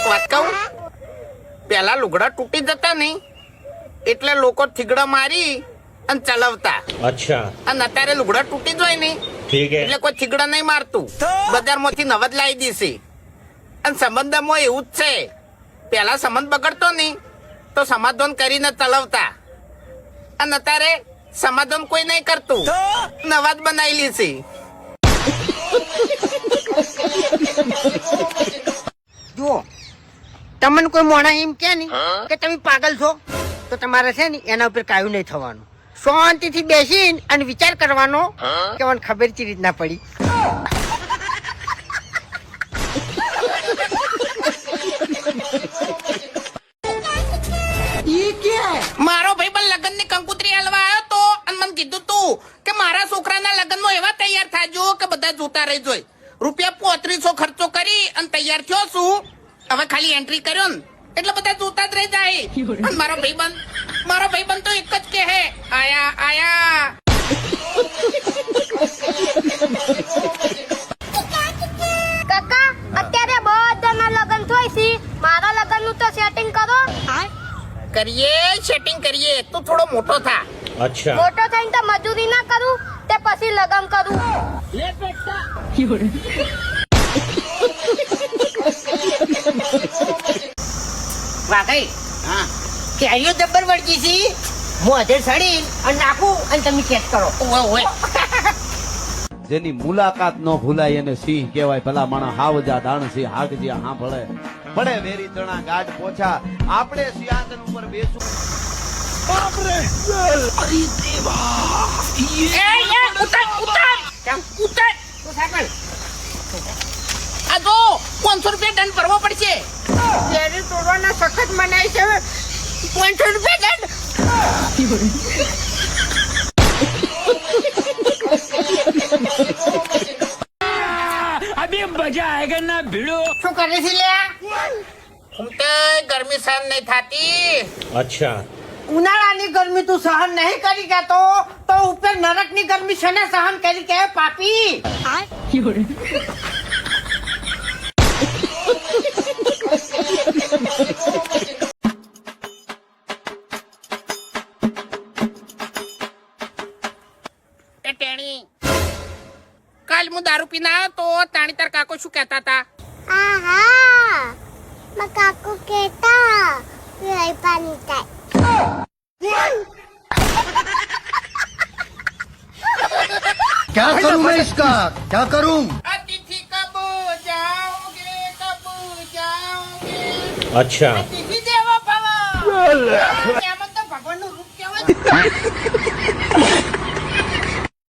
એક વાત કહું, પેલા લુગડા તૂટી જતા નહીં એટલે લોકો થીગડા મારી અને ચલાવતા. अच्छा અને અત્યારે લુગડા તૂટી જાય નહીં ठीक है એટલે કોઈ થીગડા નહીં મારતું, બજારમાંથી નવા જ લાવી દેશે. અને સંબંધમાં એવું જ છે, પેલા સંબંધ બગડતો નહીં તો સમાધાન કરીને ચલાવતા, અને અત્યારે સમાધાન કોઈ નહીં કરતું, નવા જ બનાવી લેશે. જુઓ, તમને કોઈ મોણા એમ કે નહીં કે તમે પાગલ છો તો તમારે છે ને એના ઉપર કાયું નહીં થવાનું. શાંતિથી બેસીને અને વિચાર કરવાનો કે મને ખબર ચી રીતના પડી. મારો ભાઈબંધ લગ્ન ની કંકુતરી હાલવા આવ્યો તો અને મને કીધું તું કે મારા છોકરાના લગ્નમાં એવા તૈયાર થાજો કે બધા જોતા રહી જોઈ. રૂપિયા 3500 ખર્ચો કરી અને તૈયાર થયો છું. હવે ખાલી એન્ટ્રી કર્યો ને એટલે બધા જોતા જ રહી જાય. અને મારો ભાઈબંધ તો એક જ કે હે, આયા આયા. કાકા અત્યારે બધાના લગ્ન થાય છે, મારા લગ્ન નું તો સેટિંગ કરો. કરીએ સેટિંગ કરીએ, તું થોડો મોટો થા. अच्छा મોટો થઈને તો મજૂરી ના કરું તે પછી લગ્ન કરું. વાઘઈ હા કેરીઓ જબ્બર વળગી છે, હું હજે સડી અને નાખું અને તમે ખેત કરો. ઓવે ઓવે. જેની મુલાકાત ન ભૂલાય એને સિંહ કહેવાય. ભલા માણા હાવજા દાણસી હાગજિયા હાંભળે પડે વેરી ચણા ગાઢ પોછા. આપણે સિંહાસન ઉપર બેસું. ઉતાર. આ જો 500 રૂપિયા દંડ ભરવો પડશે. કેરી તોડવાના સખત મનાય છે, 500 રૂપિયા દંડ. अभी मजा आएगा ना भिड़ो. શું કરે છે લ્યા? હું તો ગરમી સહન નહીં થાતી. अच्छा ઉનાળાની ગરમી તું સહન નહીં કરી જતો તો ઉપર નરકની ગરમી છે ને સહન કરી કે પાપી. એ ટેણી, કાલ હું દારૂ પીને આવ્યો તો તાણી તાર કાકો શું કહેતા હતા? આહા માં કાકુ કેતા પીવાય પાણી થાય. क्या करूं मैं इसका, क्या करूं? અતિથિ કબ જાઓગે કબ જાઓગે, अच्छा અતિથિ દેવો ભવ. એમાં તો ભગવાનનું રૂપ કહેવાય.